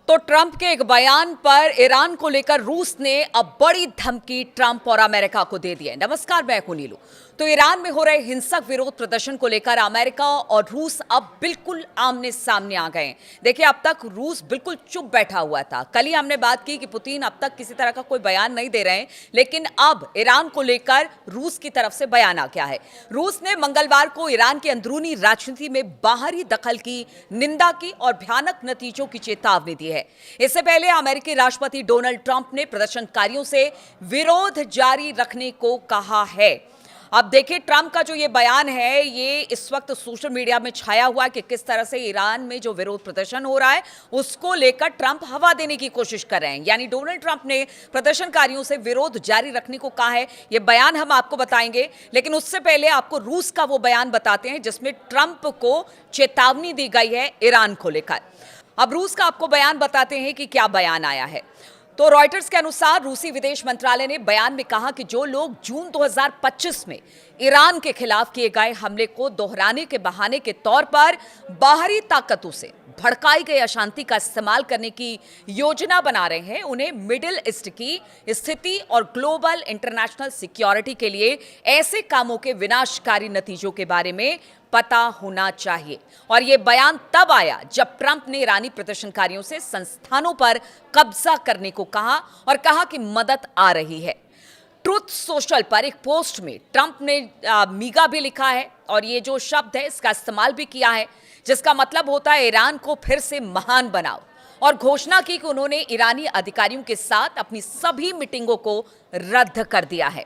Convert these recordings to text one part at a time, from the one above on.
तो ट्रंप के एक बयान पर ईरान को लेकर रूस ने अब बड़ी धमकी ट्रंप और अमेरिका को दे दी है। नमस्कार, मैं हूं नीलू। तो ईरान में हो रहे हिंसक विरोध प्रदर्शन को लेकर अमेरिका और रूस अब बिल्कुल आमने सामने आ गए हैं। देखिए, अब तक रूस बिल्कुल चुप बैठा हुआ था। कल ही हमने बात की कि पुतिन अब तक किसी तरह का कोई बयान नहीं दे रहे हैं, लेकिन अब ईरान को लेकर रूस की तरफ से बयान आ गया है। रूस ने मंगलवार को ईरान की अंदरूनी राजनीति में बाहरी दखल की निंदा की और भयानक नतीजों की चेतावनी दी है। इससे पहले अमेरिकी राष्ट्रपति डोनाल्ड ट्रंप ने प्रदर्शनकारियों से विरोध जारी रखने को कहा है। अब देखिए, ट्रंप का जो ये बयान है, ये इस वक्त सोशल मीडिया में छाया हुआ है कि किस तरह से ईरान में जो विरोध प्रदर्शन हो रहा है उसको लेकर ट्रंप हवा देने की कोशिश कर रहे हैं। यानी डोनाल्ड ट्रंप ने प्रदर्शनकारियों से विरोध जारी रखने को कहा है। ये बयान हम आपको बताएंगे, लेकिन उससे पहले आपको रूस का वो बयान बताते हैं जिसमें ट्रंप को चेतावनी दी गई है ईरान को लेकर। अब रूस का आपको बयान बताते हैं कि क्या बयान आया है। तो रॉयटर्स के अनुसार रूसी विदेश मंत्रालय ने बयान में कहा कि जो लोग जून 2025 में ईरान के खिलाफ किए गए हमले को दोहराने के बहाने के तौर पर बाहरी ताकतों से भड़काई गई अशांति का इस्तेमाल करने की योजना बना रहे हैं, उन्हें मिडिल ईस्ट की स्थिति और ग्लोबल इंटरनेशनल सिक्योरिटी के लिए ऐसे कामों के विनाशकारी नतीजों के बारे में पता होना चाहिए। और यह बयान तब आया जब ट्रंप ने ईरानी प्रदर्शनकारियों से संस्थानों पर कब्जा करने को कहा और कहा कि मदद आ रही है। ट्रुथ सोशल पर एक पोस्ट में ट्रंप ने मीगा भी लिखा है और ये जो शब्द है इसका इस्तेमाल भी किया है, जिसका मतलब होता है ईरान को फिर से महान बनाओ, और घोषणा की कि उन्होंने ईरानी अधिकारियों के साथ अपनी सभी मीटिंगों को रद्द कर दिया है।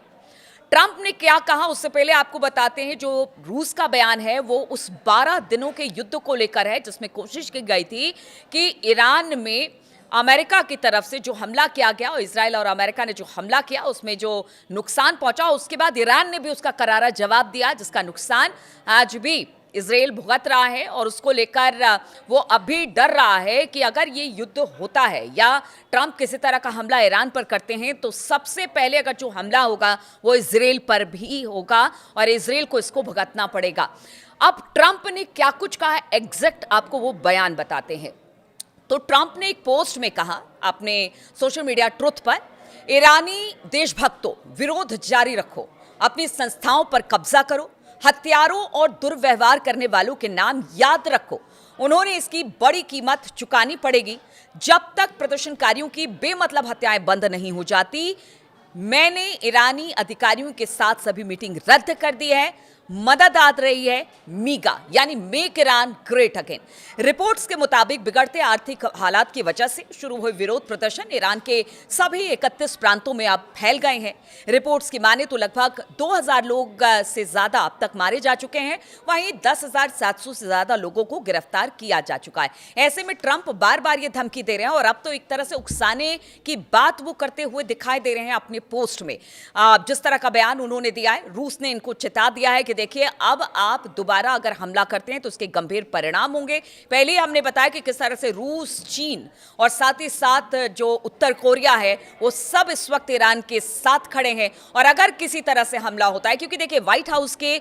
ट्रंप ने क्या कहा उससे पहले आपको बताते हैं। जो रूस का बयान है वो उस 12 दिनों के युद्ध को लेकर है जिसमें कोशिश की गई थी कि ईरान में अमेरिका की तरफ से जो हमला किया गया और इजराइल और अमेरिका ने जो हमला किया उसमें जो नुकसान पहुंचा, उसके बाद ईरान ने भी उसका करारा जवाब दिया, जिसका नुकसान आज भी इजराइल भुगत रहा है। और उसको लेकर वो अभी डर रहा है कि अगर ये युद्ध होता है या ट्रंप किसी तरह का हमला ईरान पर करते हैं तो सबसे पहले अगर जो हमला होगा वो इजराइल पर भी होगा और इजराइल को इसको भुगतना पड़ेगा। अब ट्रंप ने क्या कुछ कहा है, एग्जैक्ट आपको वो बयान बताते हैं। तो ट्रंप ने एक पोस्ट में कहा अपने सोशल मीडिया ट्रुथ पर, ईरानी देशभक्तों विरोध जारी रखो, अपनी संस्थाओं पर कब्जा करो, हत्यारों और दुर्व्यवहार करने वालों के नाम याद रखो, उन्होंने इसकी बड़ी कीमत चुकानी पड़ेगी। जब तक प्रदर्शनकारियों की बेमतलब हत्याएं बंद नहीं हो जाती, मैंने ईरानी अधिकारियों के साथ सभी मीटिंग रद्द कर दी है। मदद आ रही है मीगा, यानी make Iran great again. Reports के मुताबिक बिगड़ते आर्थिक हालात की वजह से शुरू हुए विरोध प्रदर्शन ईरान के सभी 31 प्रांतों में अब फैल गए हैं। रिपोर्ट्स की माने तो लगभग 2000 लोग से ज्यादा अब तक मारे जा चुके हैं, वहीं 10,700 से ज्यादा लोगों को गिरफ्तार किया जा चुका है। ऐसे में ट्रंप बार बार ये धमकी दे रहे हैं और अब तो एक तरह से उकसाने की बात वो करते हुए दिखाई दे रहे हैं अपने पोस्ट में। जिस तरह का बयान उन्होंने दिया है, रूस ने इनको चेता दिया है कि देखिए, अब आप दोबारा अगर हमला करते हैं तो उसके गंभीर परिणाम होंगे। पहले हमने बताया कि किस तरह से रूस, चीन और साथ ही साथ जो उत्तर कोरिया है वो सब इस वक्त ईरान के साथ खड़े हैं। और अगर किसी तरह से हमला होता है, क्योंकि देखिए व्हाइट हाउस के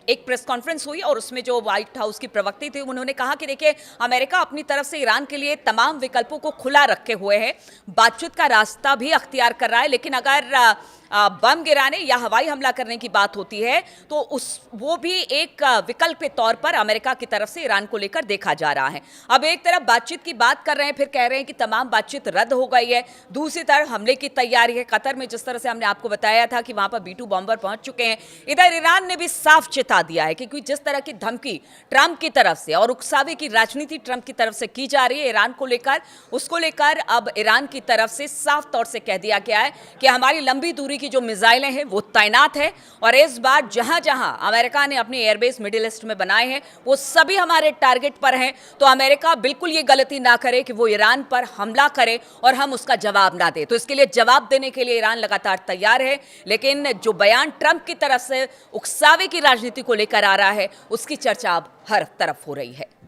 एक प्रेस कॉन्फ्रेंस हुई और उसमें जो व्हाइट हाउस की प्रवक्ता थी उन्होंने कहा कि देखिए, अमेरिका अपनी तरफ से ईरान के लिए तमाम विकल्पों को खुला रखे हुए है, बातचीत का रास्ता भी अख्तियार कर रहा है, लेकिन अगर बम गिराने या हवाई हमला करने की बात होती है तो वो भी एक विकल्प के तौर पर अमेरिका की तरफ से ईरान को लेकर देखा जा रहा है। अब एक तरफ बातचीत की बात कर रहे हैं, फिर कह रहे हैं कि तमाम बातचीत रद्द हो गई है, दूसरी तरफ हमले की तैयारी है। कतर में जिस तरह से हमने आपको बताया था कि वहां पर B-2 बॉम्बर पहुंच चुके हैं, इधर ईरान ने भी साफ चेता दिया है क्योंकि जिस तरह की धमकी ट्रंप की तरफ से और उकसावे की राजनीति ट्रंप की तरफ से की जा रही है ईरान को लेकर, उसको लेकर अब ईरान की तरफ से साफ तौर से कह दिया गया है कि हमारी लंबी दूरी की जो मिसाइलें हैं वो तैनात है और इस बार जहां जहां अमेरिका ने अपने एयरबेस मिडिल ईस्ट में बनाए हैं वो सभी हमारे टारगेट पर हैं। तो अमेरिका बिल्कुल ये गलती ना करे कि वो ईरान पर हमला करे और हम उसका जवाब ना दे। तो इसके लिए जवाब देने के लिए ईरान लगातार तैयार है, लेकिन जो बयान ट्रंप की तरफ से उकसावे की राजनीति को लेकर आ रहा है उसकी चर्चा अब हर तरफ हो रही है।